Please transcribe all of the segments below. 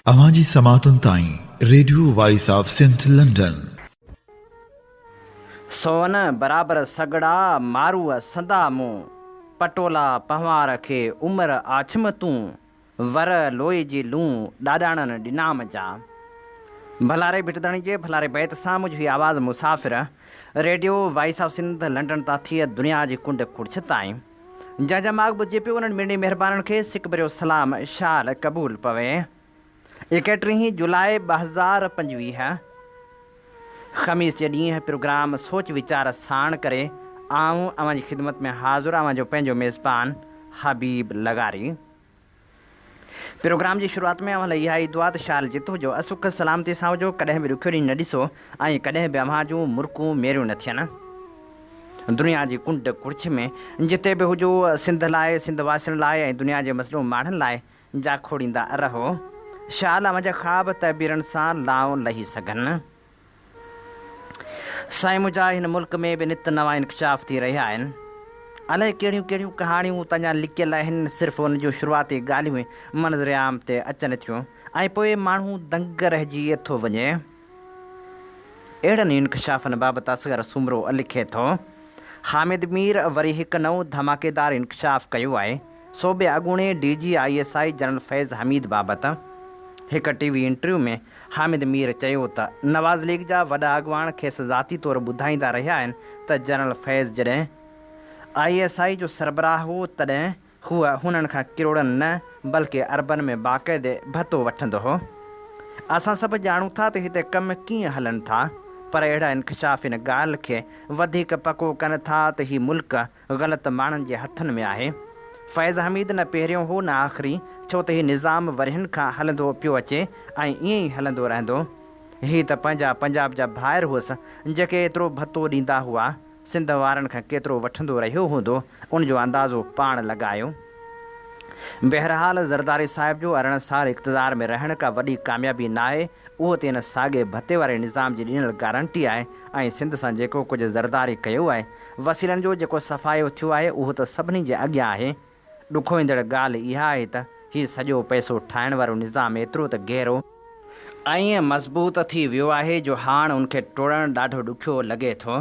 अवांजी समातुन ताईं radio voice of Sindh London. सोन बराबर सगड़ा मारूअ संदा मुंह पटोला पहवार खे उमर आछम तूं वर लोई जी लूं ॾाॾाणनि ॾिनाम जा। भलारे भिटदणी जे भलारे बैत सां मुंहिंजी आवाज़ मुसाफ़िर radio voice of Sindh London तां थिए दुनिया जी कुंड कुड़छ ताईं जंहिंजा माग ॿुधिजे पियो उन्हनि मिणी महिरबाननि खे सिक भरियो सलाम शाल क़बूल पवे। 31 जुलाई 2025 ख़मीस जे ॾींहुं प्रोग्राम सोच वीचार साण करे आऊं अवां जी ख़िदमत में हाज़ुर आवां जो पंहिंजो मेज़बान हबीब लगारी। प्रोग्राम जी शुरूआत में अवां लाइ इहा ई दुआ त शाल जितो जो असुख सलामती सां हुजो, कॾहिं बि ॾुखियो ॾींहुं न ॾिसो ऐं कॾहिं बि अव्हां जूं मुर्कूं मेरियूं न थियनि। दुनिया जी कुंड कुड़छ में जिते बि हुजो सिंध लाइ, सिंध वासियुनि लाइ ऐं दुनिया जे मसइलो माण्हुनि लाइ जा खोड़ींदा रहो। शाल अवां जा ख़्वाब तहबीरनि सां लाऊं लही सघनि। साईं मुंहिंजा हिन मुल्क में बि नित नवां इंकशाफ थी रहिया आहिनि। अलाए कहिड़ियूं कहिड़ियूं कहाणियूं तञा लिकियल आहिनि, सिर्फ़ु उन जूं शुरूआती ॻाल्हियूं मंज़र आम ते अचनि थियूं ऐं पोइ माण्हू दंग रहिजी थो वञे। अहिड़नि इंकशाफ़नि बाबति असगर सुमरो लिखे थो। हामिद मीर वरी हिकु नओं धमाकेदार इंकशाफ कयो आहे। सूबे अॻूणे DGISI जनरल फैज़ हमीद बाबति हिकु TV इंटरव्यू में हामिद मीर चयो त नवाज़ लीग जा वॾा अॻवान खेसि ज़ाती तौरु ॿुधाईंदा रहिया आहिनि त जनरल फैज़ जॾहिं ISI जो सरबराह हो तॾहिं हूअ हुननि खां किरोड़नि न बल्कि अरबनि में बाक़ाइदे भतो वठंदो हो। असां सभु ॼाणूं था त हिते कम कीअं हलनि था, पर अहिड़ा इंकशाफ इन ॻाल्हि खे वधीक पको कनि था त हीउ मुल्क ग़लति माण्हुनि जे हथनि में आहे। फैज़ हमीद न पहिरियों हो न आख़िरी, छो त हीउ निज़ाम वरियनि खां हलंदो पियो अचे ऐं ईअं ई हलंदो रहंदो। हीउ त पंजाब जा भाइर हुअसि जेके एतिरो भतो ॾींदा हुआ, सिंध वारनि खां केतिरो वठंदो रहियो हूंदो उनजो अंदाज़ो पाण लॻायो। बहरहाल ज़रदारी साहिब जो 18 साल इक़्तिदार में रहण का वॾी कामयाबी न आहे, उहो त इन साॻे भते वारे निज़ाम जी ॾिनल गारंटी आहे। ऐं सिंध सां जेको कुझु ज़रदारी कयो आहे, वसीलनि जो जेको सफ़ायो थियो आहे, उहो त सभिनी जे अॻियां आहे। ॾुखो ईंदड़ ॻाल्हि इहा आहे त हीउ सॼो पैसो ठाहिण वारो निज़ाम एतिरो त गहरो ऐं मज़बूत थी वियो आहे जो हाणे उनखे टोड़णु ॾाढो ॾुखियो लॻे थो।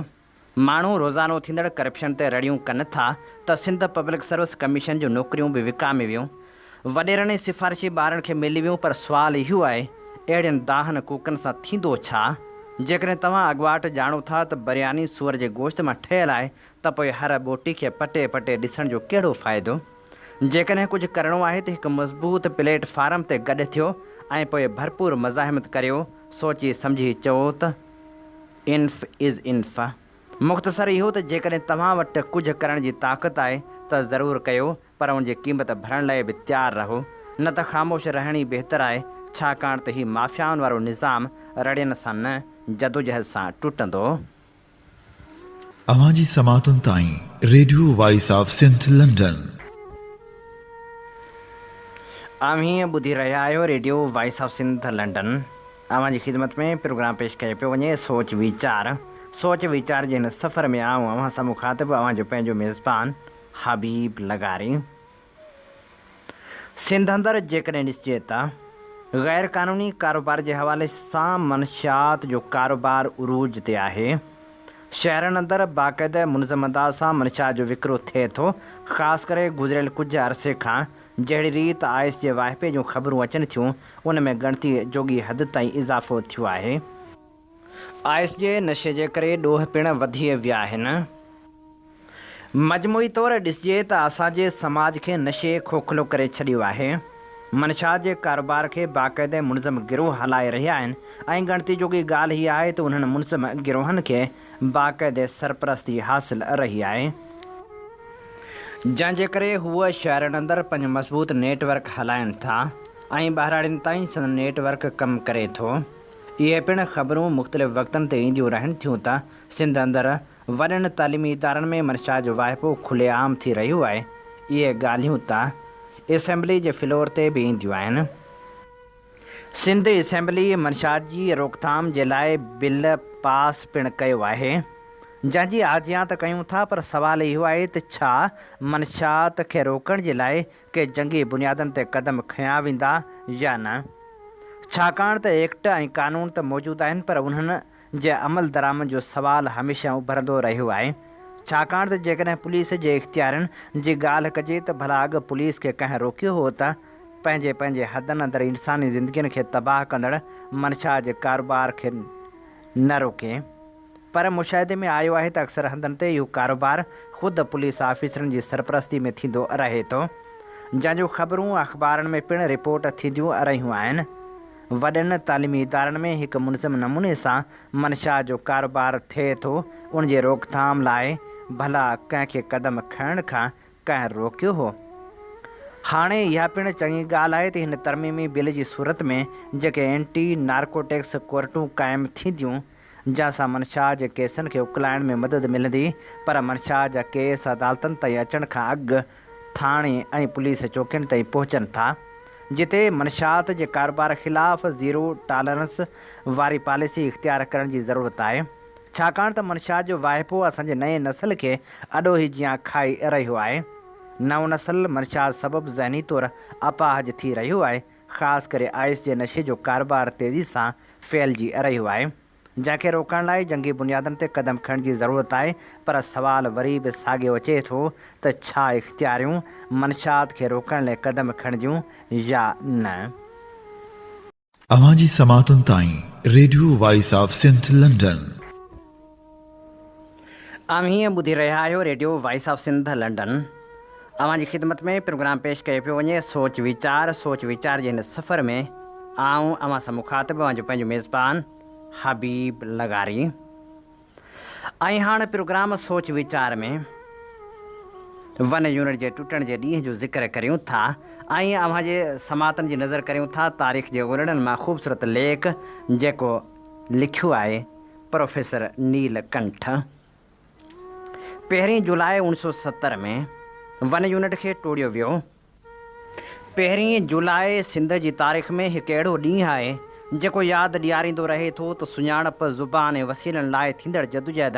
माण्हू रोज़ानो थींदड़ करप्शन ते रड़ियूं कनि था त सिंध पब्लिक सर्विस कमीशन जूं नौकरियूं बि विकामे वियूं, वॾेरनि सिफ़ारिशी ॿारनि खे मिली वियूं। पर सुवालु इहो आहे, अहिड़ियुनि दाहनि कूकनि सां थींदो छा? जेकॾहिं तव्हां अॻुवाट ॼाणो था त बिरयानी सूअर जे गोश्त मां ठहियलु आहे त पोइ हर ॿोटी खे पटे पटे ॾिसण जो कहिड़ो फ़ाइदो? जेकॾहिं कुझु करिणो आहे त हिकु मज़बूत प्लेटफार्म ते गॾु थियो ऐं पोइ भरपूर मज़ाहिमत करियो, सोची सम्झी चओ त इन्फ इज़ इन्फ। मुख़्तसर इहो त जेकॾहिं तव्हां वटि कुझु करण जी ताक़त आहे त ज़रूरु कयो, पर उनजी क़ीमत भरण लाइ बि तयारु रहो, न त ख़ामोश रहण ई बहितरु आहे, छाकाणि त हीउ माफ़ियाउनि वारो निज़ाम रड़ियनि सां न जदोजहद सां टुटंदो। अवांजी समातुन ताईं radio voice of Sindh London. हीअं ॿुधी रहिया आहियो radio voice of Sindh London. अवां जी ख़िदमत में प्रोग्राम पेश कयो पियो वञे सोच वीचार जे हिन सफ़र में आऊं अव्हां सां मुखातिब अव्हां जो पंहिंजो मेज़बान हबीब लगारी। सिंध अंदरि जेकॾहिं ॾिसिजे त ग़ैर क़ानूनी कारोबार जे हवाले सां मनशियात जो कारोबार उरूज ते आहे। शहरनि अंदरि बाक़ाइदे मुनज़म अंदाज़ सां मनशियात जो विकिरो थिए थो। ख़ासि करे गुज़िरियल कुझु अरसे खां जहिड़ी रीति आइस जे वाहिपे जूं ख़बरूं अचनि थियूं, उन में ॻणती जोगी हद ताईं इज़ाफ़ो थियो आहे। आइस जे नशे जे करे ॾोह पिणु वधी विया आहिनि। मजमूई तौरु ॾिसिजे त असांजे समाज खे नशे खोखलो करे छॾियो आहे। मनशियात जे कारोबार खे बाक़ाइदे मुनज़म गिरोह हलाए रहिया आहिनि ऐं ॻणती जोगी ॻाल्हि हीअ आहे त उन्हनि मुनज़म गिरोहनि खे बाक़ाइदे सरपरस्ती हासिलु रही आहे, जंहिंजे करे हूअ शहरनि अंदरि पंहिंजो मज़बूत नेटवर्क हलाइनि था ऐं ॿाहिराड़ियुनि ताईं संदन नेटवर्क कमु करे थो। इहे पिणु ख़बरूं मुख़्तलिफ़ वक़्तनि ते ईंदियूं रहनि थियूं त सिंध अंदरि वॾनि तइलीमी इदारनि में मनशियात जो वाहिपो खुलेआम थी रहियो आहे। इहे ॻाल्हियूं त असेंबली जे फ्लोर ते बि ईंदियूं आहिनि। सिंध असेंबली मनशियात जी रोकथाम जे लाइ बिल पास पिणु कयो आहे, जंहिंजी आजियां त कयूं था, पर सवालु इहो आहे त छा मनशियात खे रोकण जे लाइ के जंगी बुनियादनि ते क़दम खयां वेंदा या न? छाकाणि त एक्ट ऐं कानून त मौजूदु आहिनि पर उन्हनि जे अमल दरामद जो सुवालु हमेशह उभरंदो रहियो आहे। छाकाणि त जेकॾहिं पुलिस जे इख़्तियारनि जी ॻाल्हि कजे त भला अॻु पुलिस खे कंहिं रोकियो हो त पंहिंजे हदनि अंदरि इंसानी ज़िंदगियुनि खे तबाह कंदड़ मंशा जे कारोबार खे न रोके। पर मुशाहिदे में आयो आहे त अक्सर हंधनि ते इहो कारोबार ख़ुदि पुलिस ऑफिसरनि जी सरपरस्ती में थींदो रहे थो, जंहिंजूं ख़बरूं अख़बारनि में पिणु रिपोर्ट थींदियूं रहियूं आहिनि। वॾनि तालीमी इदारनि में हिकु मुनज़म नमूने सां मंशा जो कारोबार थिए थो, उन जे रोकथाम लाइ भला कंहिंखे क़दम खणण खां कंहिं रोकियो हो। हाणे इहा पिणु चङी ॻाल्हि आहे त हिन तरमीमी बिल जी सूरत में जेके एंटी नार्कोटिक्स कोर्टूं क़ाइमु थींदियूं, जंहिंसां मंशा जे केसनि खे उकलाइण में मदद मिलंदी, पर मंशा जा केस अदालतनि ताईं अचण खां अॻु थाणे ऐं पुलिस चौकियुनि ताईं पहुचनि था, जिते मंशात जे कारोबार ख़िलाफ़ ज़ीरो टॉलरेंस वारी पॉलिसी इख़्तियार करण जी ज़रूरत आहे। छाकाणि त मंशा जो वाहिपो असांजे नए नस्ल खे अॾो ई जियां खाई रहियो आहे। नओं नस्ल मंशा सबबि ज़हनी तौरु अपाहज थी रहियो आहे, ख़ासि करे आइस जे नशे जो कारोबार तेज़ी सां फैलिजी रहियो आहे, जंहिंखे रोकण लाइ जंगी बुनियादनि ते क़दम खणण जी ज़रूरत आहे। पर सवाल वरी बि साॻियो अचे थो त छा इख़्तियारियूं मंशात खे रोकण लाइ क़दम खणिजूं या न। अवां जी समातुनि ताईं radio voice of Sindh London. हीअं ॿुधी रहिया आहियो radio voice of Sindh London. अवां जी ख़िदमत में प्रोग्राम पेश कयो पियो वञे सोच वीचार जे हिन सफ़र में आऊं अवां सां मुखातिब अवां जो पंहिंजो मेज़बान हबीब लगारी। ऐं हाणे प्रोग्राम सोच वीचार में वन यूनिट जे टुटण जे ॾींहं जो ज़िक्र करियूं था ऐं अवां जे समातनि जी नज़र करियूं था तारीख़ जे उरड़नि मां ख़ूबसूरत लेख जेको लिखियो आहे प्रोफेसर नीलकंठ। 1 जुलाई 1970 में वन यूनिट खे टोड़ियो वियो। 1 जुलाई सिंध जी तारीख़ में हिकु अहिड़ो ॾींहुं आहे जेको यादि ॾियारींदो रहे थो त सुञाणप ज़ुबान ऐं वसीलनि लाइ थींदड़ जदोजहद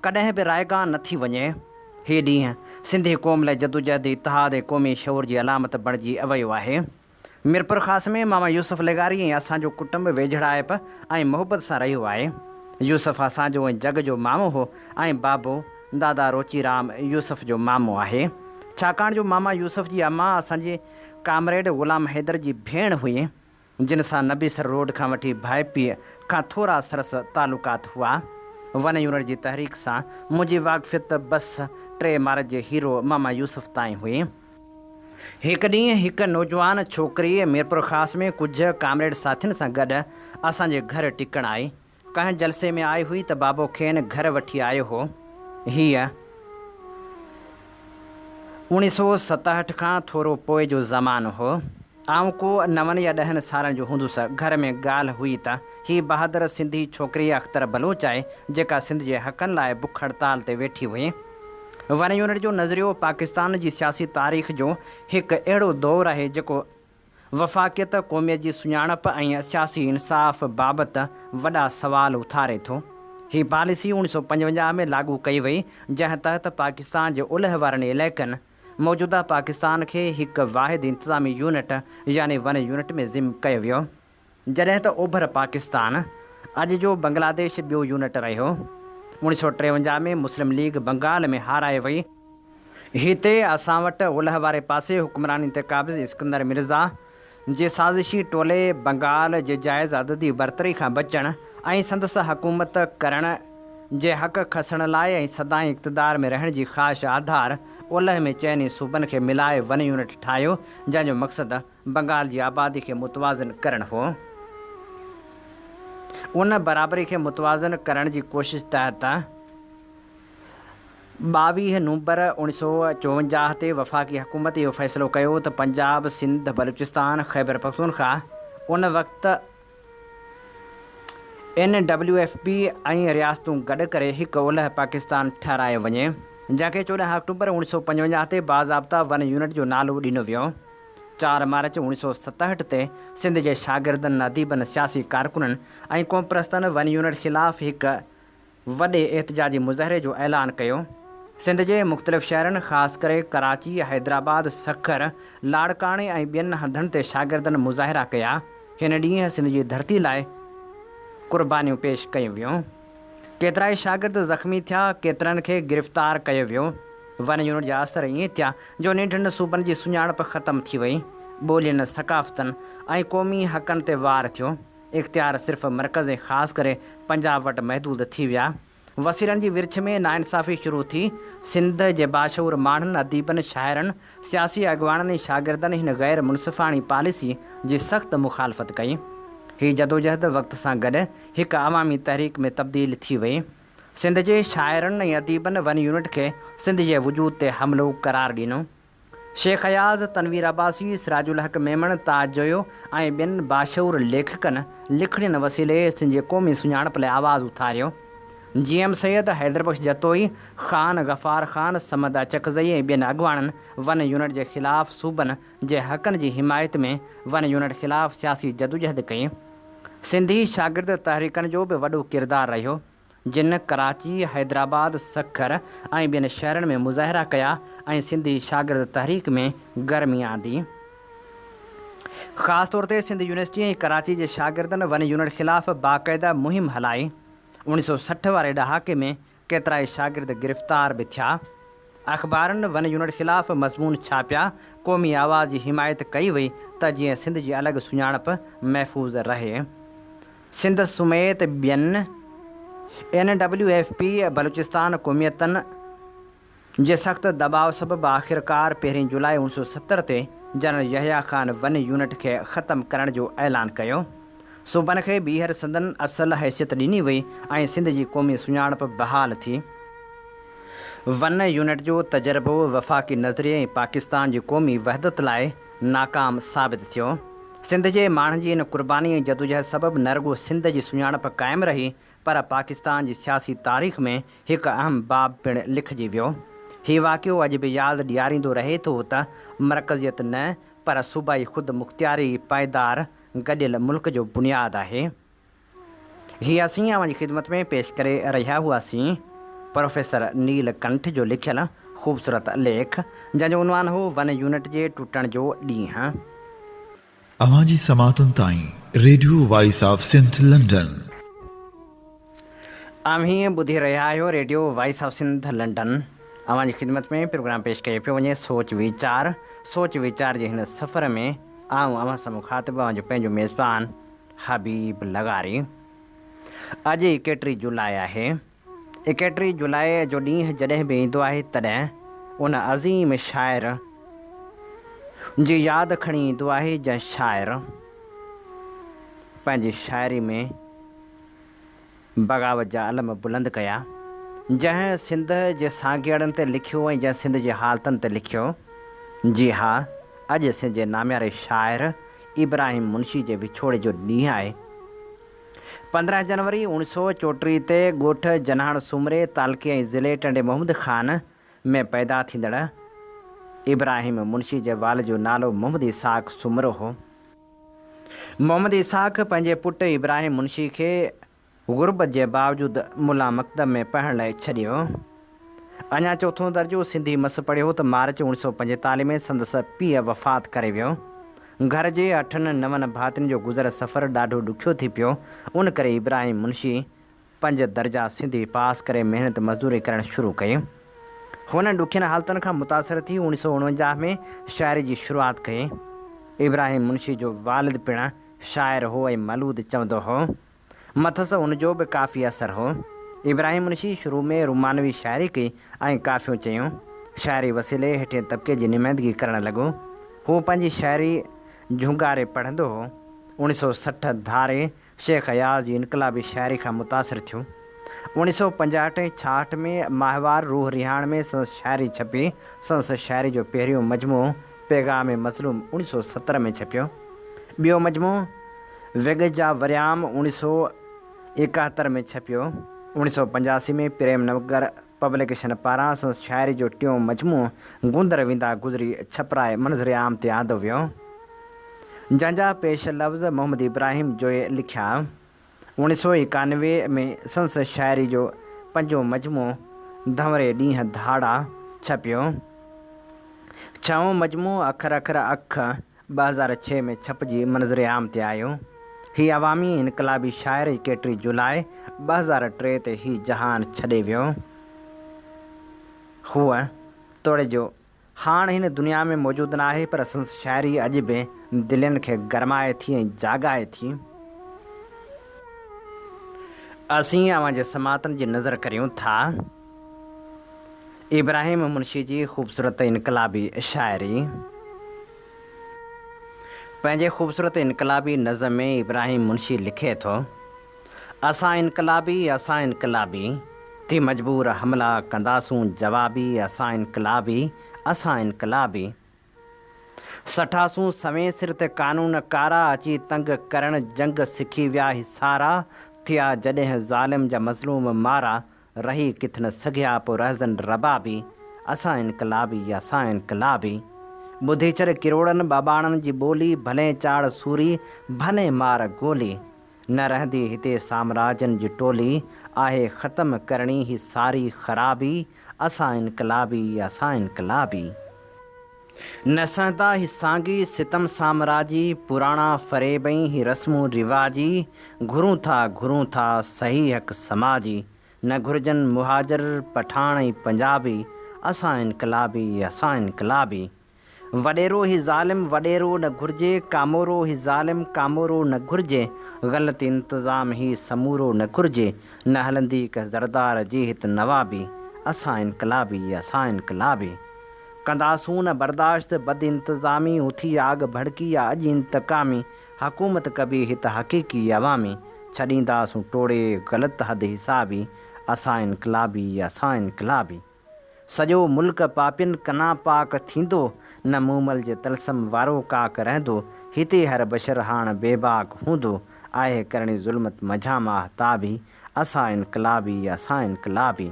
कॾहिं बि रायगान नथी वञे। हीउ ॾींहुं सिंधी क़ौम लाइ जदोजहद इतिहाद ऐं क़ौमी शौर जी अलामत बणिजी वियो आहे। मिरपुर ख़ास में मामा यूसुफ लेगारी ऐं असांजो कुटुंब वेझड़ाइप ऐं मुहबत सां रहियो आहे। यूसुफ असांजो ऐं जग जो मामो हो ऐं बाबो दादा रोचीराम यूसुफ जो मामो आहे। छाकाणि जो मामा यूसुफ जी अम्मा असांजे कामरेड ग़ुलाम हैदर जी भेण हुई, जिन सां नबीसर रोड खां वठी भाईपीअ खां थोरा सरस तालुकात हुआ। वन यूनिट जी तहरीक सां मुंहिंजी वाक़फ़ियत बस 3 मार्च जे हीरो मामा यूसुफ ताईं हुई। हिकु ॾींहुं हिकु नौजवान छोकिरी मीरपुर ख़ास में कुझु कामरेड साथियुनि सां गॾु असांजे घर टिकण आई। कंहिं जलसे में आई हुई त बाबो खेनि घर वठी आयो हो। हीअ 1967 खां थोरो पोइ जो ज़मानो हो। आऊं को 9 या 10 सालनि जो हूंदुसि। घर में ॻाल्हि हुई त हीअ बहादुर सिंधी छोकिरी अख़्तर बलोच आहे जेका सिंध जे हक़नि लाइ बुख हड़ताल ते वेठी हुई। वन यूनिट जो नज़रियो पाकिस्तान जी सियासी तारीख़ जो हिकु अहिड़ो दौरु आहे जेको वफ़ाक़ियत क़ौमियत जी सुञाणप ऐं सियासी इंसाफ़ बाबति वॾा सवाल उथारे थो। हीअ पॉलिसी 1955 में लागू कई वई, जंहिं तहत पाकिस्तान जे उलह वारनि इलाइक़नि मौजूदा पाकिस्तान खे हिकु वाहिद इंतिज़ामी यूनिट यानी वन यूनिट में ज़िम कयो वियो, जॾहिं त ओभर पाकिस्तान अॼु जो बांग्लादेश ॿियो यूनिट रहियो। 1953 में मुस्लिम लीग बंगाल में हाराए वई। हिते असां वटि उलह वारे पासे हुक्मरानी ते क़ाबिज़ इस्कंदर मिर्ज़ा जे साज़िशी टोले बंगाल जे जाइज़ अददी बरतरी खां बचण ऐं संदसि हुकूमत करण जे हक़ खसण लाइ ऐं सदाईं इक़्तिदार में रहण जी ख़्वाहिश आधार ओलह में चइनी सूबनि खे मिलाए वन यूनिट ठाहियो, जंहिंजो मक़सदु बंगाल जी आबादी खे मुतवाज़िन करणु हो। उन बराबरी खे मुतवाज़िन करण जी कोशिश तहत 22 नवंबर 1954 ते वफ़ाक़ी हुकूमत इहो फ़ैसिलो कयो त पंजाब, सिंध, बलूचिस्तान, ख़ैबर पख्तूनख्वा उन वक़्तु NWFP ऐं रियासतूं गॾु करे हिकु ओलह पाकिस्तान ठाहिरायो वञे, जंहिंखे 14 अक्टूबर 1955 ते बाज़ाब्ता वन यूनिट जो नालो ॾिनो वियो। 4 मार्च 1967 ते सिंध जे शागिर्दनि, अदीबनि, सियासी कारकुननि ऐं क़ौमप्रस्तनि वन यूनिट ख़िलाफ़ हिकु वॾे एहतजाजी मुज़ाहिरे जो ऐलान कयो। सिंध जे मुख़्तलिफ़ शहरनि ख़ासि करे कराची, हैदराबाद, सखर, लाड़काणे ऐं ॿियनि हंधनि ते शागिर्दनि मुज़ाहिरा कया। हिन ॾींहुं सिंध जी धरती लाइ क़ुर्बानियूं पेश कयूं वियूं। केतिरा ई शागिर्द ज़ख़्मी थिया, केतिरनि खे गिरफ़्तार कयो वियो। वन यूनिट जा असर ईअं थिया जो नंढनि सूबनि जी सुञाणप ख़तमु थी वई। ॿोलियुनि, सक़ाफ़तनि ऐं क़ौमी हक़नि ते वार थियो। इख़्तियार सिर्फ़ु मर्कज़ ऐं ख़ासि करे पंजाब वटि महदूद थी विया। वसीलनि जी विर्छ में नाइंसाफ़ी शुरू थी। सिंध जे बाशऊर माण्हुनि, अदीबनि, शाइरनि, सियासी अॻवाननि ऐं शागिर्दनि हिन ग़ैर मुनसिफ़ाणी पॉलिसी जी सख़्तु मुख़ालफ़त कई। हीअ जदोजहद वक़्त सां गॾु हिकु अवामी तहरीक में तब्दील थी वई। सिंध जे शाइरनि ऐं अदीबनि वन यूनिट खे सिंध जे वजूद ते हमिलो करार ॾिनो। शेख अयाज़, तनवीर अब्बासी, सिराजुल हक़ मेमण, ताज जोयो ऐं ॿियनि बाशऊर लेखकनि लिखड़ियुनि वसीले सिंध जे क़ौमी सुञाणप लाइ आवाज़ उथारियो। GM सैयद, हैदरबख्श जतोई, ख़ान गफ़ार ख़ान, समद अचकज़ई ऐं ॿियनि अॻवाननि वन यूनिट जे ख़िलाफ़ु सूबनि जे हक़नि जी हिमायत में वन यूनिट ख़िलाफ़ु सियासी जदोजहद कई। सिंधी शागिर्द तहरीकनि जो बि वॾो किरदारु रहियो, जिन कराची, हैदराबाद, सखर ऐं ॿियनि शहरनि में मुज़ाहिरा कया ऐं सिंधी शागिर्द तहरीक में गर्मी आंदी। ख़ासि तौर ते सिंध यूनिवर्सिटी ऐं कराची जे शागिर्दनि वन यूनिट ख़िलाफ़ु बाक़ाइदा मुहिम हलाई। 1960 वारे ॾहाके में केतिरा ई शागिर्द गिरफ़्तार बि थिया। अख़बारनि वन यूनिट ख़िलाफ़ु मज़मून छापिया। क़ौमी आवाज़ जी हिमायत कई वई त जीअं सिंध जी अलॻि सुञाणप महफ़ूज़ रहे। सिंध समेत ॿियनि NWFP बलूचिस्तान क़ौमियतनि जे सख़्तु दबाव सबबि आख़िरकार 1 जुलाई 1970 ते जनरल यहया ख़ान वन यूनिट खे ख़तमु करण जो ऐलान कयो। सूबनि खे ॿीहर संदन असल हैसियत ॾिनी वई ऐं सिंध जी क़ौमी सुञाणप बहाल थी। वन यूनिट जो तजर्बो वफ़ाक़ी नज़रिए ऐं पाकिस्तान जी क़ौमी वहदत लाइ नाकाम साबित थियो। सिंध जे माण्हुनि जी इन क़ुर्बानी ऐं जदोजहद सबबि न रुॻो सिंध जी सुञाणप क़ाइमु रही, पर पाकिस्तान जी सियासी तारीख़ में हिकु अहम बाब पिणु लिखिजी वियो। हीउ वाक़ियो अॼु बि यादि ॾियारींदो रहे थो त मरकज़ियत न, पर सूबाई ख़ुदि मुख़्तियारी पाइदार गॾियल मुल्क जो बुनियादु आहे। हीअ असीं अव्हांजी ख़िदमत में पेश करे रहिया हुआसीं प्रोफेसर नीलकंठ जो लिखियल ख़ूबसूरत लेख, जंहिंजो उनवान हो वन यूनिट जे टुटण जो ॾींहुं। अवांजी समातुनि ताईं radio voice of Sindh London. अव्हीं ॿुधी रहिया आहियो radio voice of Sindh London. अव्हांजी ख़िदमत में प्रोग्राम पेश कयो पियो वञे सोच वीचार जे हिन सफ़र में आऊं अव्हां सां मुखातिब आहियां पंहिंजो मेज़बान हबीब लगारी। अॼु 31 जुलाई आहे। 31 जुलाई जो ॾींहुं जॾहिं बि ईंदो आहे तॾहिं उन अज़ीम शाइर जी यादि खणी ईंदो आहे जंहिं शाइर पंहिंजी शाइरी में बग़ावत जा अलम बुलंद कया, जंहिं सिंध जे साॻियड़नि ते लिखियो ऐं जंहिं सिंध जे हालतनि ते लिखियो। जी हा, अॼु सिंध जे नाम्यारे शाइर इब्राहिम मुंशी जे विछोड़े जो ॾींहुं आहे। 15 जनवरी 1934 ते ॻोठ जनाण सूमरे तालुके ऐं ज़िले टंडे मोहम्मद ख़ान में पैदा थींदड़ इब्राहिम मुंशी जे वाल जो नालो मोहम्मद इसाक़ सूमरो हो। मोहम्मद इसाक़ पंहिंजे पुटु इब्राहिम मुंशी खे ग़ुर्बत जे बावजूदि मुला मकतब में पढ़ण लाइ छॾियो। अञा चोथों दर्जो सिंधी मस पढ़ियो त मार्च 1945 में संदसि पीउ वफ़ात करे वियो। घर जे 8-9 भातियुनि जो गुज़र सफ़र ॾाढो ॾुखियो थी पियो। उन करे इब्राहिम मुंशी 5 दर्जा सिंधी पास करे महिनत मज़दूरी करणु शुरू कई। हुन ॾुखियनि हालतुनि खां मुतासिर थी 1949 में शाइरी जी शुरूआति कई। इब्राहिम मुंशी जो वालिद पिणु शाइर हो ऐं मलूद चवंदो हो। मथसि उनजो बि काफ़ी असरु हो। इब्राहिम मुंशी शुरू में रुमानवी शाइरी कई ऐं काफ़ियूं चयूं। शाइरी वसीले हेठिएं तबिके जी नुमाइंदगी करणु लॻो। हू पंहिंजी शाइरी झुंगारे पढ़ंदो हो। 1960 धारे शेख अयाज़ जी इनकलाबी शाइरी खां मुतासिर थियो। 1965-66 में माहवार रूह रिहाण में संदसि शाइरी छपी। संदसि शाइरी जो पहिरियों मजमू पैगाम मज़लूम 1970 में छपियो। ॿियो मजमू वेग जा वरियाम 1971 में छपियो। 1985 में प्रेम नगर पब्लिकेशन पारां संदसि शाइरी जो टियों मजमू गुंदर वेंदा गुज़री छपराए मंज़र आम ते आंदो वियो, जंहिंजा पेश लफ़्ज़ मोहम्मद इब्राहिम जोए लिखिया। 1991 में संदसि शाइरी जो 5हों मजमू धंवरे ॾींहं धाड़ा छपियो। 6हों मजमू अखर अख 2006 में छपजी मंज़र आम ते आयो। ही अवामी इनकलाबी शाइर 31 जुलाई 2003 ते ही जहान छॾे वियो। हूअ तोड़े जो हाणे हिन दुनिया में मौजूदु न आहे, पर संस शाइरी अॼु बि दिलनि खे गरमाए थी ऐं जाॻाए थी। असीं अवां जे समातनि जी नज़र करियूं था इब्राहिम मुंशी जी ख़ूबसूरत इनकलाबी शाइरी। पंहिंजे ख़ूबसूरत इनकलाबी नज़म में इब्राहिम मुंशी लिखे थो, असां इनकलाबी थी मजबूर हमला कंदासूं जवाबी, असां इनकलाबी सठासूं सवें सिर ते कानून कारा, अची तंग करण जंग सिखी विया हिसारा, थिया जॾहिं ज़ालिम जा मज़लूम मारा, रही किथ न सघिया पोइ रहज़न रबाबी, असां इनकलाबी ॿुधी छॾ किरोड़नि बाबाणनि जी ॿोली, भले चाड़ सूरी भले मार गोली, न रहंदी हिते साम्राजनि जी टोली, आहे ख़तमु करणी ही सारी ख़राबी, असां इनकलाबी न सहंदा ही सांगी सितम साम्राजी, पुराणा फ़रेबई ही रस्मूं रिवाजी, घुरूं था सही हक़ समाजी, न घुरजनि मुहाजर पठाण ऐं पंजाबी, असां इनकलाबी वॾेरो ही ज़ालिम वॾेरो न घुरिजे, कामोरो ही ज़ालिम कामोरो न घुरिजे, ग़लति इंतिज़ाम ही समूरो न घुरिजे, न हलंदी क ज़रदार जी हित नवाबी, असां इनकलाबी कंदासूं न बर्दाश्त बद इंतज़ामी, उथी आग भड़की या अॼु इंतकामी, हुकूमत कबी हित हक़ीक़ी अवामी, छॾींदासूं टोड़े ग़लति हद हिसाबी, असां इनकलाबी सॼो मुल्क पापियुनि कना पाक थींदो, न मूमल जे तलसम वारो काक रहंदो, हिते हर बशर हाण बेबाक हूंदो, आहे करणी ज़ुल्मत मझा महताबी, असां इनकलाबी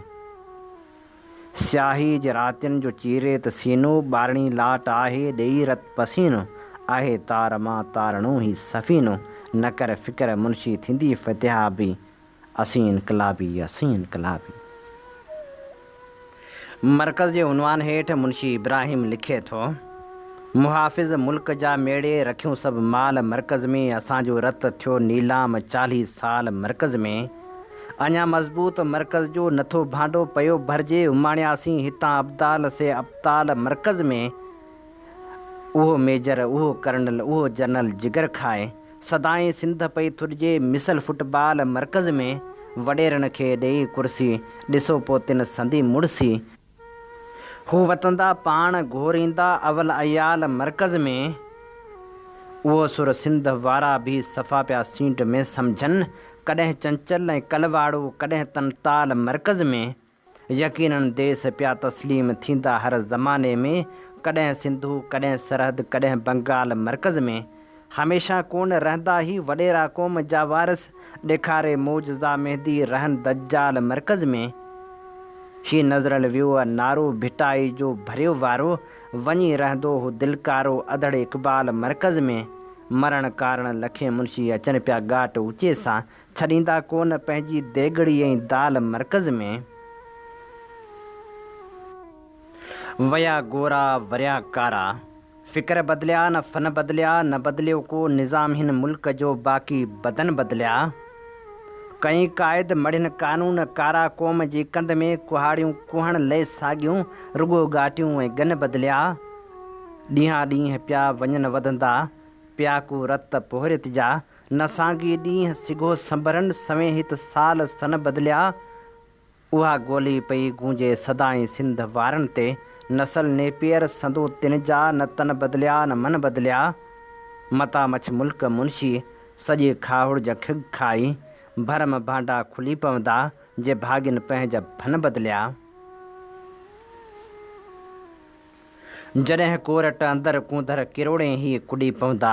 स्याही जे रातियुनि जो चीरे त सीनो, ॿारणी लाट आहे ॾेई रत पसीनो, आहे तार मां तारणो ही सफ़ीनो, न कर फ़िक्र मुंशी थींदी फ़तिहा बि, असीं इनकलाबी मरकज़ जे उनवान हेठि मुंशी इब्राहिम लिखे थो, मुहाफ़िज़ मुल्क जा मेड़े रखियूं सभु माल मरकज़ में, असांजो रत थियो नीलाम 40 साल मरकज़ में, अञा मज़बूत मरकज़ जो नथो भांडो पियो भरिजे, उमाणियासीं हितां अब्दाल से अब्ताल मरकज़ में, उहो मेजर उहो कर्नल उहो जनरल जिगर खाए, सदाईं सिंध पई थुरिजे मिसल फुटबॉल मरकज़ में, वॾेरनि खे ॾेई कुर्सी ॾिसो पोतिन संदी मुड़सी, हू वतंदा पाण घोरींदा अवल अयाल मरकज़ में, उहो सुर सिंध वारा भी सफ़ा पिया सींट में सम्झनि, कॾहिं चंचल ऐं कलवाड़ो कॾहिं तनताल मरकज़ में, यकीनन देस पिया तस्लीम थींदा हर ज़माने में, कॾहिं सिंधू कॾहिं सरहद कॾहिं बंगाल मरकज़ में, हमेशह कोन रहंदा ही वॾेरा क़ौम जा वारिस, ॾेखारे मौजज़ा मेहदी रहन दज्जाल मरकज़ में, ही नज़रल वियो नारो भिटाई जो भरियो वारो, वञी रहंदो हो दिलकारो अधड़ इक़बाल मरकज़ में, मरण कारण लखे मुंशी अचनि पिया घाट ऊचे सां, छॾींदा कोन पंहिंजी देगड़ी ऐं दाल मरकज़ में, वया गोरा वरिया कारा, फ़िक्र बदिलिया न फ़न बदिलिया, न बदिलियो को निज़ाम हिन मुल्क जो बाक़ी बदन बदिलिया, कई क़ाइद मढ़िन कानून कारा, क़ौम जी कंध में कुहाड़ियूं कुहण लहे साॻियूं, रुॻो घाटियूं ऐं गन बदिलिया, ॾींहं ॾींहं पिया वञनि वधंदा प्याकू रत पोहरित जा, न साॻी ॾींहं सिघो संभरनि सवें हित साल सन बदिलिया, उहा गोली पई गूंजे सदाईं सिंध वारनि ते, नसल नेपियर संदो तिन जा, न तन बदिलिया न मन बदिलिया, मता मछ मुल्क मुंशी सॼे खावड़ जा खिग खाई, भरम भांडा खुली पवंदा जे भाॻियुनि पंहिंजा फन बदिलिया, जॾहिं कोरट अंदरि कूंदर किरोड़े ही कुॾी पवंदा,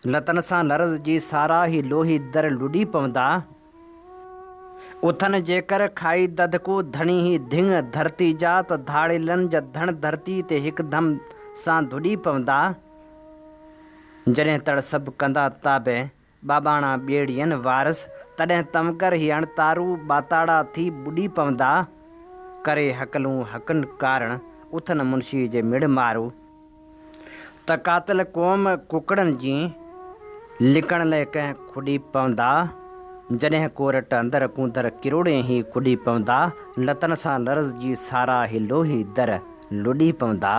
लतन सां लर्ज़ जी सारा ही लोही दर लुॾी पवंदा, उथन जेकर खाई दध को धणी ही धिंग धरती जा, त धाड़ेलनि जा धण धरती ते हिकदम सां धुॾी पवंदा, जॾहिं तड़ सभु कंदा ताबे बाबाणा ॿेड़ियनि वारस, तॾहिं तमकर ही अणतारू बाताड़ा थी ॿुॾी पवंदा, करे हकलूं हकनि कारण उथन मुंशी जे मिड़ मारू, त कातिल क़ौम कुकड़नि जी लिकण लाइ कंहिं खुॾी पवंदा, जॾहिं कोरट अंदर कूंदर किरोड़े ही खुॾी पवंदा, लतन सां लर्ज़ जी सारा ही लोही दर लुॾी पवंदा।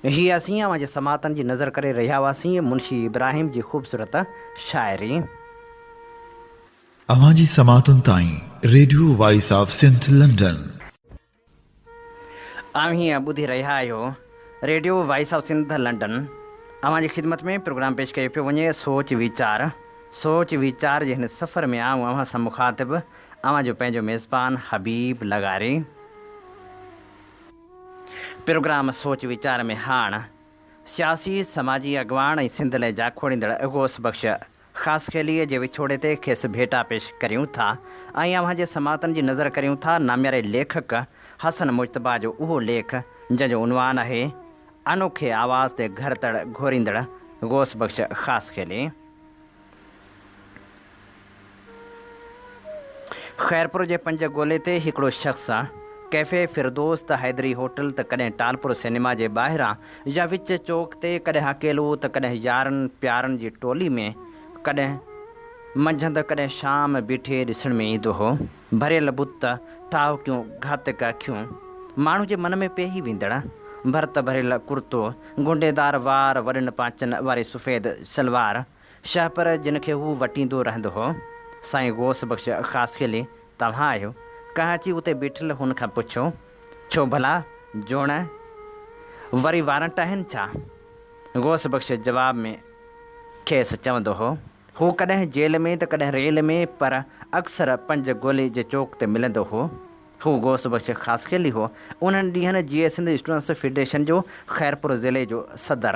ही असीं अवां जे समातन जी नज़र करे रहिया हुआसीं मुंशी इब्राहिम जी ख़ूबसूरत शाइरी। अवां जी समातुनि ताईं radio voice of Sindh London. हीअं ॿुधी रहिया आहियो radio voice of Sindh London. अवां जी ख़िदमत में प्रोग्राम पेश कयो पियो वञे सोच वीचार। सोच वीचार जे हिन सफ़र में आऊं अव्हां सां मुखातिब अवां जो पंहिंजो मेज़बान हबीब लगारी। प्रोग्राम सोच वीचार में हाण सियासी समाजी अॻवान ऐं सिंध लाइ जाखोड़ींदड़ अगोस बख़्श ख़ासि खेलीअ जे विछोड़े ते खेसि भेटा पेश करियूं था ऐं अव्हां जे समातन जी नज़र करियूं था नाम्यारे लेखक हसन मुश्तबा जो उहो लेख जंहिंजो उनवान आहे अनोखे आवाज़ ते घर तड़ घोरींदड़ गौस बख़्श ख़ासि खेली। ख़ैरपुर जे पंज ॻोल्हे ते हिकिड़ो शख़्स कैफ़े फिरदोस त हैदरी होटल त कॾहिं टालपुर सिनेमा जे ॿाहिरां या विच चौक ते, कॾहिं अकेलो त कॾहिं यारनि प्यारनि जी टोली में, कॾहिं मंझंदि कॾहिं शाम बीठे ॾिसण में ईंदो हो। भरियल बुत ठाहकियूं घातक अखियूं माण्हू जे मन में पेही वेंदड़, भर्त भरियल कुर्तो, गुंडेदार वार, वॾनि पांचनि वारी सफ़ेद सलवार, शाहपर जिन खे हू वटींदो रहंदो हो। साईं गौस बख़्श ख़ासि खेली तव्हां आहियो। कंहिं अची उते बीठल हुन खां पुछो, छो भला जोण वरी वारंट आहिनि छा? गौस बख़्श जवाब में खेसि चवंदो हो, हू कॾहिं जेल में त कॾहिं रेल में, पर अक्सर पंज ॻोल्हे जे चौक ते मिलंदो हो। हू गौस बख़्श ख़ासि खेली हो उन्हनि ॾींहंनि जीअं सिंध स्टूडेंट्स फेडरेशन जो ख़ैरपुर ज़िले जो सदर,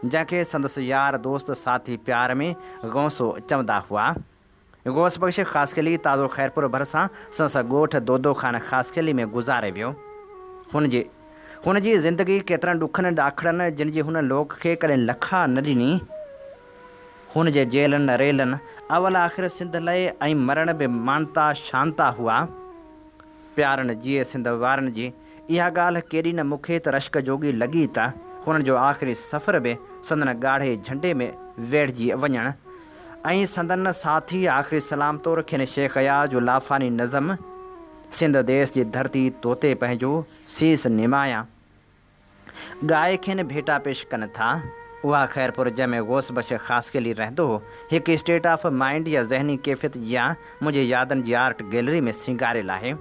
जंहिंखे संदसि यार दोस्त साथी प्यार में गौसो चवंदा हुआ। गौस बख़्श ख़ासि खेली ताज़ो ख़ैरपुर भरिसां संस ॻोठ दोदो ख़ान ख़ासि खेली में गुज़ारे वियो। हुन जी ज़िंदगी केतिरनि ॾुखनि ॾाखड़नि जिन जी हुन लोक खे कॾहिं लखा न ॾिनी। हुन जे जेलनि रेलनि अवल आख़िर सिंध लाइ ऐं मरण बि मानता शांता हुआ। प्यारनि जीअं सिंध वारनि जी इहा ॻाल्हि केॾी न मूंखे त रश्क जोगी लॻी त हुननि जो आख़िरी सफ़र बि संदन ॻाढ़े झंडे में वेढ़िजी वञणु ऐं संदन साथी आख़िरी सलाम तौरु खेनि शेख अयाज़ जो लाफ़ानी नज़म सिंध देश जी धरती तोते पंहिंजो सीस निमाया ॻाए खेनि भेटा पेश कनि था। उहा ख़ैरपुर जंहिंमें गौस बख़्श ख़ासि खेली रहंदो हो हिकु स्टेट ऑफ माइंड या ज़हनी कैफ़ियत या मुंहिंजे यादनि जी आर्ट गैलरी में सिंगारियल आहे।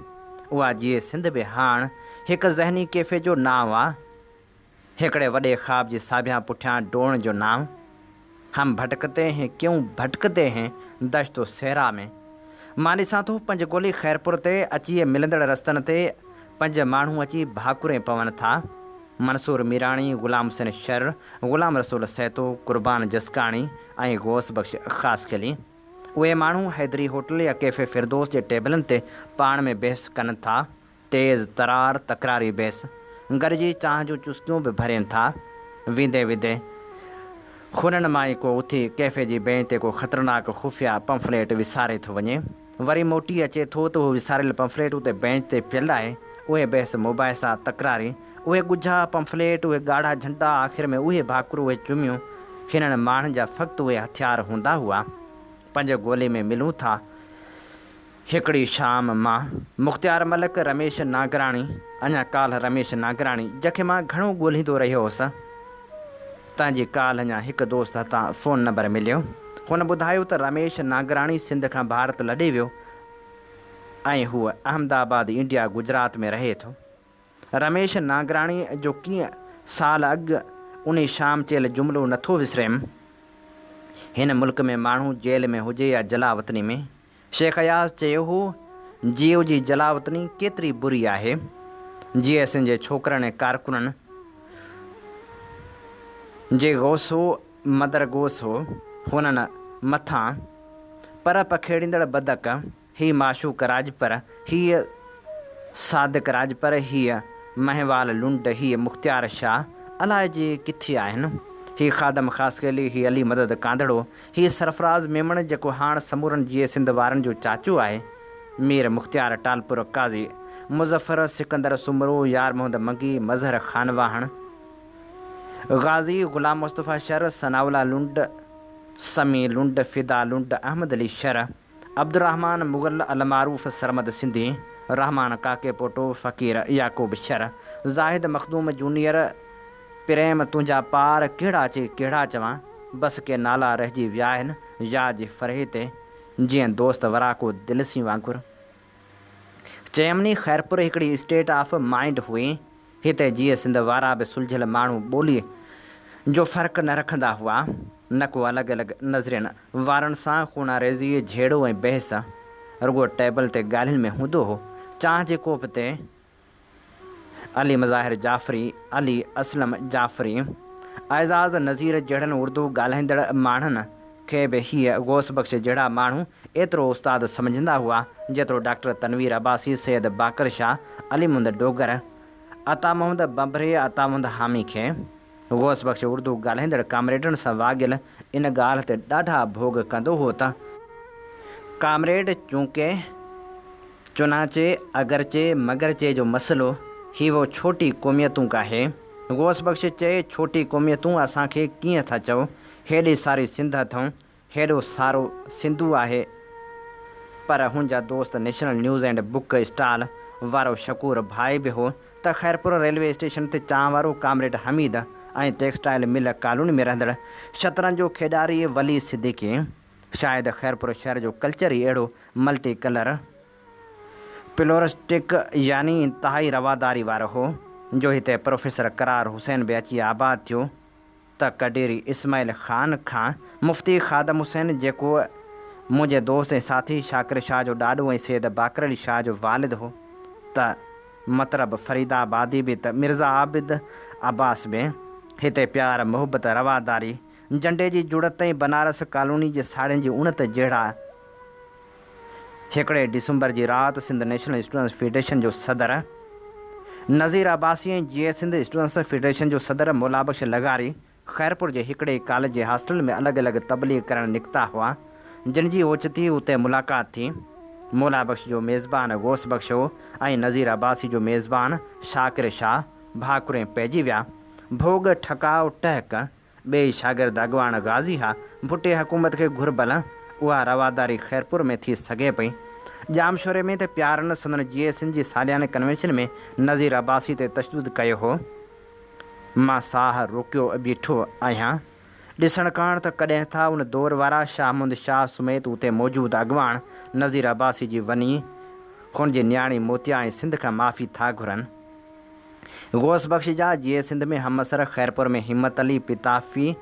उहा जीअं सिंध बि हाणे हिकु ज़हनी कैफ़े जो नाव आहे, हिकिड़े वॾे ख़्वाब जी साभिया पुठियां डोड़ जो नाव। हम भटकते हैं क्यों भटकते हैं दश्तो सहरा में। मां ॾिसां थो पंज ॻोल्हे ख़ैरपुर ते अची मिलंदड़ रस्तनि ते पंज माण्हू अची भाकुरे पवनि था। मंसूर मीराणी, ग़ुलाम हुसैन शर, ग़ुलाम रसूल सैतो, क़ुर्बान जसकाणी ऐं गौस बख़्श ख़ासि खेली। उहे माण्हू हैदरी होटल या कैफ़े फिरदोस जे टेबलनि ते पाण में बहस कनि था। तेज़ तरार तकरारी बहस गॾिजी चांहि जूं चुस्कियूं बि भरियनि था। वेंदे वेंदे खुननि मां ई को उथी कैफ़े जी बेंच ते को ख़तरनाक ख़ुफ़िया पंफलेट विसारे थो वञे, वरी मोटी अचे थो त उहो विसारियल पंफलेट उते बेंच ते पियल आहे। उहे बहस मोबाइल सां तकरारी, उहे ॻुझा पंफलेट, उहे ॻाढ़ा झंडा, आख़िर में उहे भाकुर, उहे चुमियूं। हिननि माण्हुनि जा फ़क़्ति उहे हथियार हूंदा हुआ। पंज ॻोल्हे में मिलूं था हिकिड़ी शाम मां मुख़्तियार मलिक, रमेश नागराणी, अञा काल्ह रमेश नागराणी, जंहिंखे मां घणो ॻोल्हींदो रहियो हुउसि। तव्हांजी काल्ह अञा हिकु दोस्त हथां फ़ोन नंबर मिलियो। हुन ॿुधायो त रमेश नागराणी सिंध खां भारत लॾे वियो ऐं हूअ अहमदाबाद इंडिया गुजरात में रहे थो। रमेश नागराणी जो कीअं साल अॻु उन शाम चयल जुमिलो नथो विसरेमि। हिन मुल्क में माण्हू जेल में हुजे या जलावतनी में, शेख अयाज़ चयो हो जीव जी जलावतनी केतिरी बुरी आहे। जीअं असांजे छोकिरनि ऐं कारकुननि जे गौसो मदर गोस हो, हुननि मथां पर पखेड़ींदड़ बदक, हीअ माशूक राजपर, हीअ सादिक राजपर, हीअ महवाल लुंड, हीअ मुख़्तियार शाह, अलाए जे किथे आहिनि। हीअ ख़ादम ख़ासि खेली, हीअ अली मदद कांदड़ो, हीअ सरफराज़ मेमण जेको हाणे समूरनि जीअं सिंध वारनि जो चाचो आहे। मीर मुख़्तियार टालपुर काज़ी, मुज़फ़र सिकंदर सुमरो, यार मोहम्मद मंगी, मज़हर खानवाहण, गाज़ी ग़ुलाम मुस्तफ़ा शर, सनाउल्ला लुंड, समी लुंड, फ़िदा लुंड, अहमद अली शर, अब्दुर्रहमान मुगल, अलमारूफ सरमद सिंधी, रहमान काके पोटो, फ़कीर याकूब शर, ज़ाहिद मखदूम जूनियर, प्रेम तुंहिंजा पार कहिड़ा चे कहिड़ा चवां, बस के नाला रहिजी विया आहिनि याद जे फ़रहे ते, जीअं दोस्त वराको दिलसी वांगुरु। चयमनी ख़ैरपुर हिकिड़ी स्टेट ऑफ माइंड हुई। हिते जीअं सिंध वारा बि सुलझियल माण्हू ॿोलीअ जो फ़र्क़ु न रखंदा हुआ, न को अलॻि अलॻि नज़रियनि वारनि सां खूनारेज़ी, झेड़ो ऐं बहस रुॻो टेबल ते ॻाल्हियुनि में हूंदो हो। चांहि जे कोप ते अली मज़ाहिर जाफ़री, अली असलम जाफ़री, एज़ाज़ नज़ीर जहिड़नि उर्दू ॻाल्हाईंदड़ माण्हुनि खे बि हीअ गौस बख़्श जहिड़ा माण्हू एतिरो उस्ताद सम्झंदा हुआ जेतिरो डॉक्टर तनवीर अब्बासी, सैयद बाकर शाह, अली मुहम्मद डोगर, अता मोहम्मद बबरे, अता मोहम्मद हामी खे गौस बख़्श उर्दू ॻाल्हाईंदड़ कामरेडनि सां वागियल इन ॻाल्हि ते ॾाढा भोग कंदो हो त कामरेड चूंकि चुनाचे अगरचे मगरचे जो मसइलो ही वो छोटी क़ौमियतूं का है। गौस बख़्श चए छोटी क़ौमियतूं असांखे कीअं था चओ, हेॾी सारी सिंध अथऊं, हेॾो सारो सिंधू आहे। पर हुनजा दोस्त national news and book stall वारो शकूर भाई बि हो त ख़ैरपुर रेलवे स्टेशन ते चांहि वारो कामरेड हमीद ऐं टेक्सटाइल मिल कॉलोनी में रहंदड़ शतरंज जो खेॾारी वली सिद्दीकी, शायदि ख़ैरपुर शहर जो कल्चर ई अहिड़ो मल्टी कलर प्लोरस्टिक यानी इंतहाई रवादारी वारो हो जो हिते प्रोफेसर करार हुसैन बि अची आबाद थियो त कडेरी इस्माइल ख़ान खां मुफ़्ती ख़ादम हुसैन, जेको मुंहिंजे दोस्त ऐं साथी शाकिर शाह जो ॾाॾो ऐं सैयद बाकर अली शाह जो वालिद हो, त मतिलबु फ़रीदाबादी बि त मिर्ज़ा आबिद अब्बास बि हिते प्यार मुहबत रवादारी झंडे जी जुड़त ऐं बनारस कॉलोनी जे साड़ियुनि जी उणत जहिड़ा। हिकिड़े डिसंबर जी राति सिंध नेशनल स्टूडेंट्स फेडरेशन जो सदर नज़ीर अब्बासी ऐं जीअं सिंध स्टूडेंट्स फेडरेशन जो सदर मौलाबख्श लगारी ख़ैरपुर जे हिकिड़े कॉलेज जे हॉस्टल में अलॻि अलॻि तबलीग करणु निकिता हुआ, जिन जी ओचिती उते मुलाक़ात थी। मौलाबख्श जो मेज़बान गौस बख़्श हो ऐं नज़ीर अब्बासी जो मेज़बान शाकिर शाह भाकुर पइजी विया। भोग ठकाव टहक ॿिए शागिर्द अॻवान गाज़ी हा भुटे हुकूमत खे घुरबल उहा रवादारी ख़ैरपुर में थी सघे पई। जामशोरे में त प्यारनि संदन जीए सिंध जी सालियाने कन्वेंशन में नज़ीर अब्बासी ते तशदुद कयो हो। मां साह रोकियो बीठो आहियां ॾिसण करण त कॾहिं था उन दौर वारा शाह मुहम्मद शाह सुमेत उते मौजूदु अॻवान नज़ीर अब्बासी जी वञी हुन जी न्याणी मोतिया ऐं सिंध खां माफ़ी था घुरनि। गौस बख़्श जा जीए सिंध में हमअसर ख़ैरपुर में हिम्मत अली पिताफ़ी,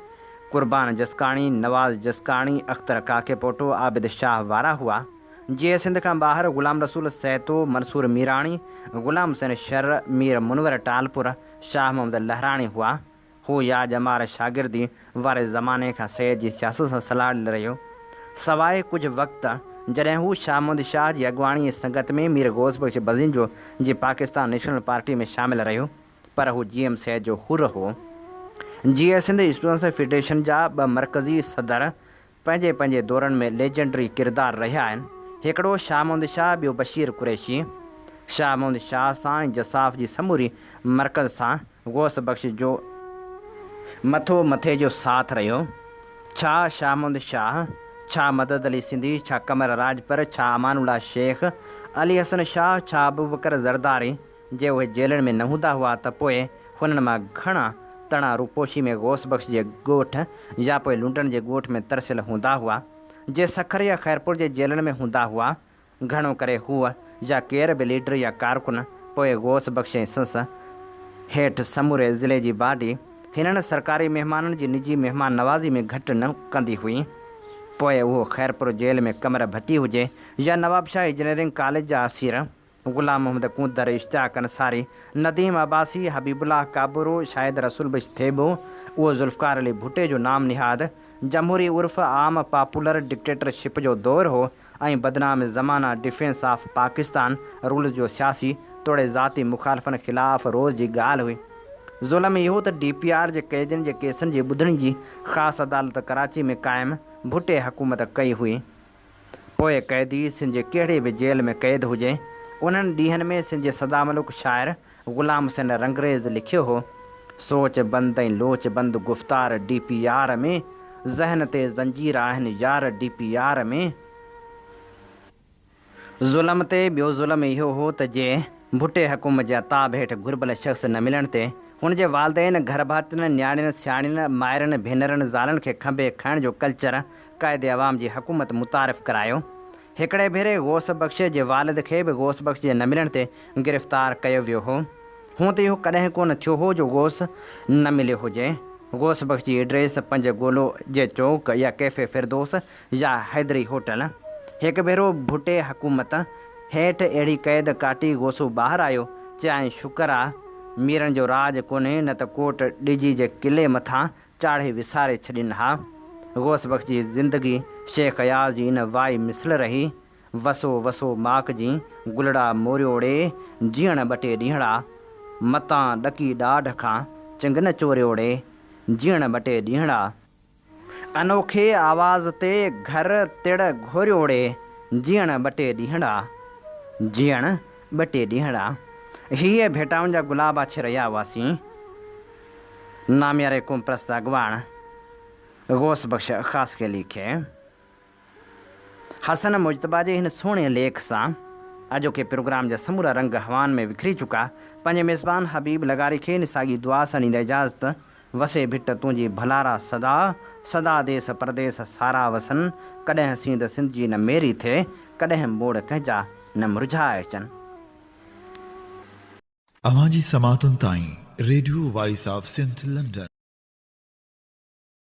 कुर्बान जसकाणी, नवाज़ जसकाणी, अख्तर काके पोटो, आबिद शाह वारा हुआ। जीए सिंध खां ॿाहिरि ग़ुलाम रसूल सैतो, मंसूर मीराणी, ग़ुलाम हुसैन शर, मीर मुनवर टालपुर, शाह मोहम्मद लहराणी हुआ। हू या जमार शागिर्दी वारे ज़माने खां सैद जी सियासत सां सलाह रहियो, सवाइ कुझु वक़्तु जॾहिं हू शाह मोहम्मद शाह जी अॻवाणी संगत में मीर गौस बख़्श बज़ीन जो जी पाकिस्तान नेशनल पार्टी में शामिलु रहियो, पर हू GM सैद जो हुर हो। जीए सिंध स्टूडेंट्स फेडरेशन जा ॿ मरकज़ी सदर पंहिंजे पंहिंजे दौरनि में लेजेंडरी किरदार रहिया आहिनि। हिकिड़ो शाह मोहम्मद शाह, ॿियो बशीर कुरैशी। शाह मोहम्मद शाह सां ऐं जसाफ़ जी समूरी मरकज़ सां गौस बख़्श जो मथो मथे जो साथ रहियो। छा शाह मोहम्मद शाह, छा मदद अली सिंधी, छा कमर राजपर, छा अमानुल्ला शेख, अली हसन शाह, छा अबू बकर ज़रदारी जे उहे जेलनि में न हूंदा हुआ त पोइ हुननि मां घणा तणा रूपोशी में गौस बख़्श जे ॻोठ या पोइ लुंडनि जे ॻोठ में तरसियल हूंदा हुआ, जे सखर या ख़ैरपुर जे जेलनि में हूंदा हुआ। घणो करे हूअ या केर बि लीडर या कारकुन पोइ गौस बख़्श ऐं संस हेठि समूरे ज़िले जी बाडी हिननि सरकारी महिमाननि जी निजी महिमान नवाज़ी में घटि न कंदी हुई। पोइ उहो ख़ैरपुर जेल में कमर भट्टी हुजे या नवाबशाह इंजीनियरिंग कॉलेज जा असीर ग़ुलाम मोहम्मद कूदर, इश्तियाक अंसारी, नदीम अब्बासी, हबीबुल्लाह काबुरो, शाहिद रसूल बख़्श थेबो, उहो ज़ुल्फ़कार अली भुट्टे जो नाम निहाद जमहूरी उर्फ़ आम पॉपुलर डिक्टेटरशिप जो दौर हो ऐं बदनाम ज़माना डिफेंस ऑफ पाकिस्तान रूल्स जो सियासी तोड़े ज़ाती मुखालफ़नि ख़िलाफ़ रोज़ जी ॻाल्हि हुई। ज़ुल्म इहो त DPR जे कैदियुनि जे केसनि जी ॿुधणी जी ख़ासि अदालत कराची में क़ाइमु भुट्टे हुकूमत कई हुई। पोइ कैदी सिंध जे कहिड़े बि जेल में क़ैद हुजे, उन्हनि ॾींहंनि में सिंध जे सदामलुक शाइर ग़ुलाम हुसैन रंगरेज़ लिखियो हो, सोच बंदि ऐं लोच बंदि गुफ़्तार DPR में ज़हन ते ज़ंजीर आहिनि यार DPR में। ज़ुल्म ते ॿियो ज़ुल्म इहो हो त जे भुटे हुकुम जे ताब हेठि घुर्बल शख़्स न मिलण ते हुन जे वालदेन घर भातियुनि न्याणियुनि सियाणियुनि माइरनि भेनरनि ज़ालनि खे खंभे खणण जो कल्चर क़ाइदे अवाम जी हुकूमत मुतारिफ़ करायो। हिकिड़े भेरे गौस बख़्श जे वालिद खे बि गौस बख़्श जे न मिलण ते गिरफ़्तार कयो वियो हो। हूअं त इहो कॾहिं कोन थियो हो जो गौस न मिलियो हुजे। गौस बख़्श जी एड्रेस 5 गोलो जे चौक या कैफ़े फिरदोस या हैदरी होटल। हिकु भेरो भुटे हुकूमत हेठि अहिड़ी क़ैद काटी गोसू ॿाहिरि आयो। चयाईं शुक्र आहे मीरनि जो राज कोन्हे, न त कोट ॾिजी जे किले मथां चाढ़े विसारे छॾीनि हा। गौस बख़्श जी ज़िंदगी शेख अयाज़ जी इन वाई मिसल रही। वसो वसो माक जी गुलड़ा मोरियोड़े जीअण ॿ टे ॾींहड़ा, मतां ॾकी ॾाढ खां चिंगन चोरियोड़े जीअण ॿ टे ॾींहड़ा, अनोखे आवाज़ ते घर तिड़ घोरियोड़े जीअण ॿ टे ॾींहड़ा, जीअण ॿ टे ॾींहड़ा। हीअ भेटाउनि जा गुलाबा छे रहिया हुआसीं। नामियारे कुमप्रस्त अॻवान गौस बख़्श ख़ासि के लिखे। हसन मुजतबा जे हिन सुहिणे लेख सां अॼोके प्रोग्राम जा समूरा रंग हवान में विखरी चुका। पंहिंजे मेज़बान हबीब लगारी खे निसागी दुआ सां ॾींदा इजाज़त। वसे भिट तुंहिंजी भलारा सदा, सदा देस परदेस सारा वसन। कॾहिं सींद सिंध जी न मेरी थिए, कॾहिं मोड़ कंहिंजा न मुरझाए अचनि। अवां जी समातुनि ताईं radio voice of Sindh London.